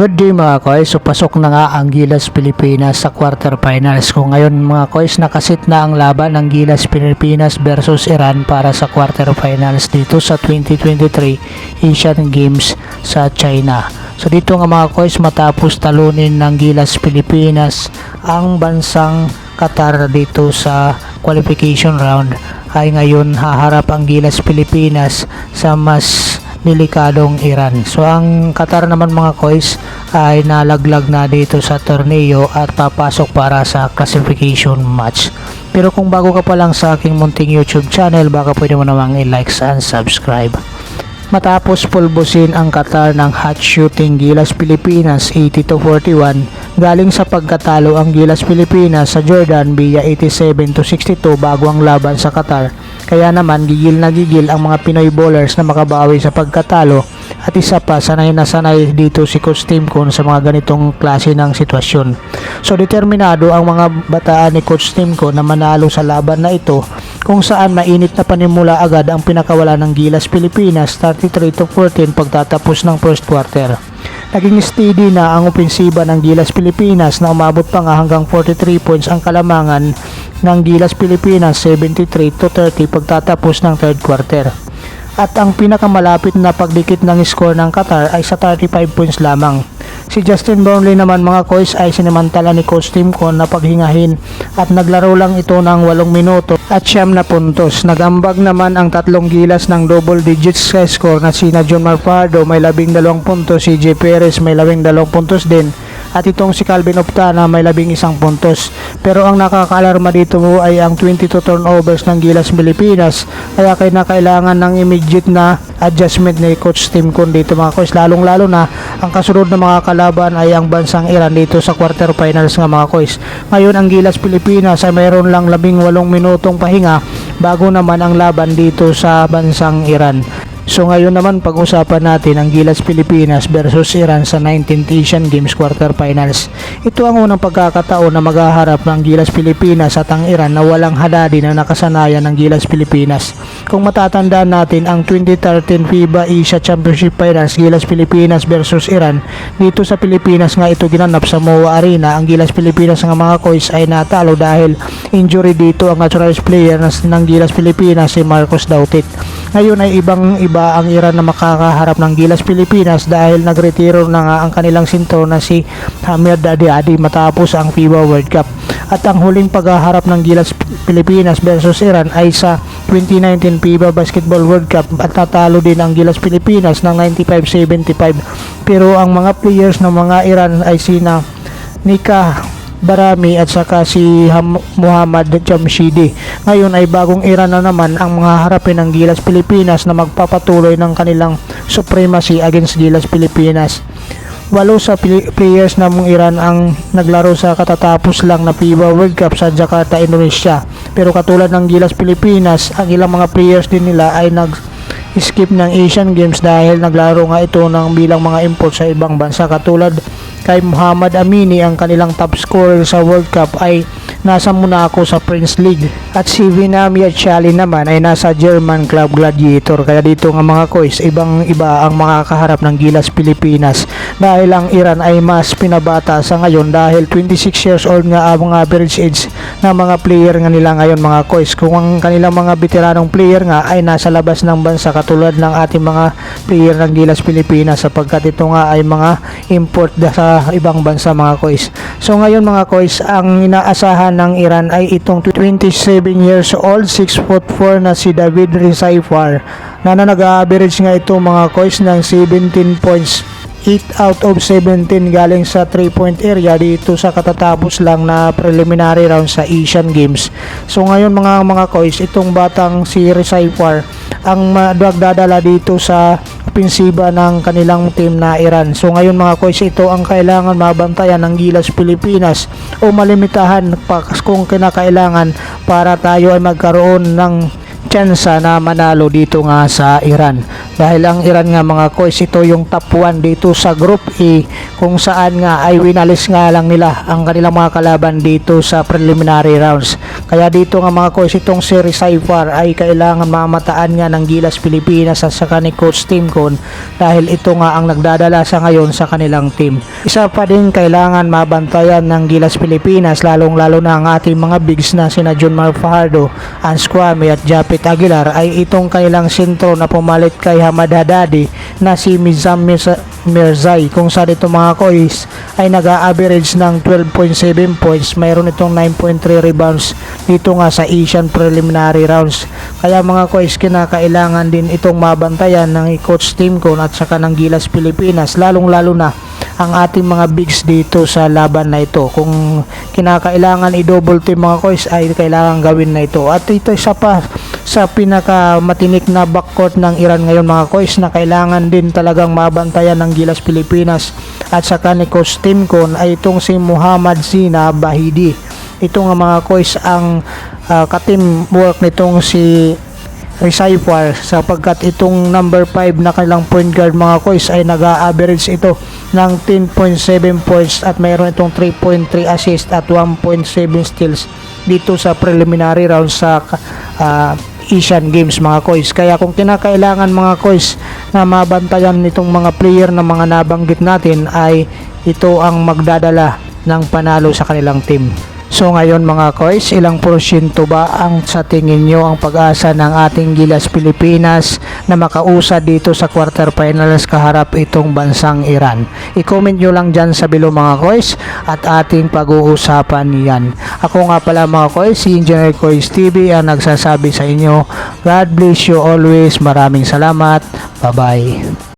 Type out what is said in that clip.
Good day mga koys, so pasok na nga ang Gilas Pilipinas sa quarterfinals. Kung ngayon mga koys, nakasit na ang laban ng Gilas Pilipinas versus Iran para sa quarterfinals dito sa 2023 Asian Games sa China. So dito nga mga koys, matapos talunin ng Gilas Pilipinas ang bansang Qatar dito sa qualification round, ay ngayon haharap ang Gilas Pilipinas sa mas delikadong Iran. So ang Qatar naman mga koys ay nalaglag na dito sa torneo at papasok para sa classification match. Pero kung bago ka pa lang sa aking munting YouTube channel, baka pwede mo namang i-like and subscribe. Matapos pulbusin ang Qatar ng hot shooting Gilas Pilipinas 80-41, galing sa pagkatalo ang Gilas Pilipinas sa Jordan via 87-62 bago ang laban sa Qatar. Kaya naman gigil na gigil ang mga Pinoy bowlers na makabawi sa pagkatalo, at isa pa sanay na sanay dito si Coach Tim Con sa mga ganitong klase ng sitwasyon. So determinado ang mga bataan ni Coach Tim Con na manalo sa laban na ito, kung saan mainit na panimula agad ang pinakawala ng Gilas Pilipinas 33-14 pagtatapos ng first quarter. Naging steady na ang opensiba ng Gilas Pilipinas na umabot pa nga hanggang 43 points ang kalamangan ng Gilas Pilipinas 73-30 pagtatapos ng third quarter. At ang pinakamalapit na pagdikit ng score ng Qatar ay sa 35 points lamang. Si Justin Brownlee naman mga koys ay sinimantala ni Coach Tim Con na paghingahin at naglaro lang ito ng 8 minuto at 9 na puntos. Nagambag naman ang tatlong Gilas ng double digits sa score na sina John Marpardo may 12 puntos, si J. Perez may 12 puntos din, at itong si Calvin Optana may 11 puntos. Pero ang nakakaalarma dito ay ang 22 turnovers ng Gilas Pilipinas, kaya kailangan ng immediate na adjustment ni Coach Tim Con dito mga koys, lalong lalo na ang kasunod na mga kalaban ay ang bansang Iran dito sa quarterfinals nga mga koys. Ngayon ang Gilas Pilipinas ay mayroon lang 18 minutong pahinga bago naman ang laban dito sa bansang Iran. So ngayon naman pag-usapan natin ang Gilas Pilipinas versus Iran sa 19th Asian Games quarterfinals. Ito ang unang pagkakataon na maghaharap ng Gilas Pilipinas at ang Iran na walang hadadi na nakasanayan ng Gilas Pilipinas. Kung matatandaan natin ang 2013 FIBA Asia Championship Finals, Gilas Pilipinas versus Iran, dito sa Pilipinas nga ito ginanap sa MOA Arena. Ang Gilas Pilipinas nga mga koys ay natalo dahil injury dito ang naturalized player ng Gilas Pilipinas, si Marcos Dautit. Ngayon ay ibang-iba ang Iran na makakaharap ng Gilas Pilipinas dahil nagretiro na nga ang kanilang sinto na si Hamir Dadiadi matapos ang FIBA World Cup. At ang huling paghaharap ng Gilas Pilipinas versus Iran ay sa 2019 FIBA Basketball World Cup at natalo din ang Gilas Pilipinas ng 95-75. Pero ang mga players ng mga Iran ay sina Nika Barami at saka si Muhammad Jamshidi. Ngayon ay bagong Iran na naman ang mga harapin ng Gilas Pilipinas na magpapatuloy ng kanilang supremacy against Gilas Pilipinas. 8 sa players ng Iran ang naglaro sa katatapos lang na FIBA World Cup sa Jakarta, Indonesia. Pero katulad ng Gilas Pilipinas, ang ilang mga players din nila ay skip ng Asian Games dahil naglaro nga ito ng bilang mga import sa ibang bansa. Katulad kay Muhammad Amini, ang kanilang top scorer sa World Cup ay nasa Monaco sa Prince League, at si Vinami Achali naman ay nasa German Club Gladiator. Kaya dito nga mga koys, ibang iba ang makakaharap ng Gilas Pilipinas dahil ang Iran ay mas pinabata sa ngayon dahil 26 years old nga ang average age ng mga player nga nila ngayon mga koys. Kung ang kanilang mga veteranong player nga ay nasa labas ng bansa katulad ng ating mga player ng Gilas Pilipinas, sapagkat ito nga ay mga import sa ibang bansa mga koys. So ngayon mga koys, ang inaasahan ng Iran ay itong 27 years old, 6'4" na si David Risaifar na nag-average nga ito mga koys ng 17 points, 8 out of 17 galing sa 3-point area dito sa katatapos lang na preliminary round sa Asian Games. So ngayon mga koys, itong batang si Risaifar ang magdadala dito sa opensiba ng kanilang team na Iran. So ngayon mga koys, ito ang kailangan mabantayan ng Gilas Pilipinas o malimitahan pa kung kinakailangan para tayo ay magkaroon ng tsansa na manalo dito nga sa Iran. Dahil ang Iran nga mga koys, ito yung top 1 dito sa Group E, kung saan nga ay winalis nga lang nila ang kanilang mga kalaban dito sa preliminary rounds. Kaya dito nga mga koys, itong si Rizaifer ay kailangan mamataan nga ng Gilas Pilipinas at saka ni Coach Tim Con, dahil ito nga ang nagdadala sa ngayon sa kanilang team. Isa pa din kailangan mabantayan ng Gilas Pilipinas, lalong lalo na ang ating mga bigs na sina John Mar Fajardo, Ans Kwame at Japet Aguilar, ay itong kanilang sentro na pumalit kay Hamad Haddadi na si Mizam Mirzai, kung saan ito mga koys ay nag-average ng 12.7 points, mayroon itong 9.3 rebounds dito nga sa Asian preliminary rounds. Kaya mga koys, kinakailangan din itong mabantayan ng Coach Tim Con at saka ng Gilas Pilipinas, lalong lalo na ang ating mga bigs dito sa laban na ito. Kung kinakailangan i-double team mga koys, ay kailangan gawin na ito. At ito isa pa sa pinakamatinik na backcourt ng Iran ngayon mga koys, na kailangan din talagang mabantayan ng Gilas Pilipinas at saka ni Coach Tim Con, ay itong si Muhammad Zina Bahidi. Ito nga mga koys ang ka-teamwork nitong si Rizaifer, sapagkat itong number 5 na kanilang point guard mga koys ay nag-average ito ng 10.7 points at mayroon itong 3.3 assist at 1.7 steals dito sa preliminary round sa Asian Games mga koys. Kaya kung kinakailangan mga koys na mabantayan nitong mga player na mga nabanggit natin, ay ito ang magdadala ng panalo sa kanilang team. So ngayon mga koys, ilang porsyento ba ang sa tingin nyo ang pag-asa ng ating Gilas Pilipinas na makausad dito sa quarterfinals kaharap itong bansang Iran? I-comment nyo lang dyan sa below mga koys at ating pag-uusapan yan. Ako nga pala mga koys, si Engineer Koys TV ang nagsasabi sa inyo, God bless you always. Maraming salamat. Bye bye.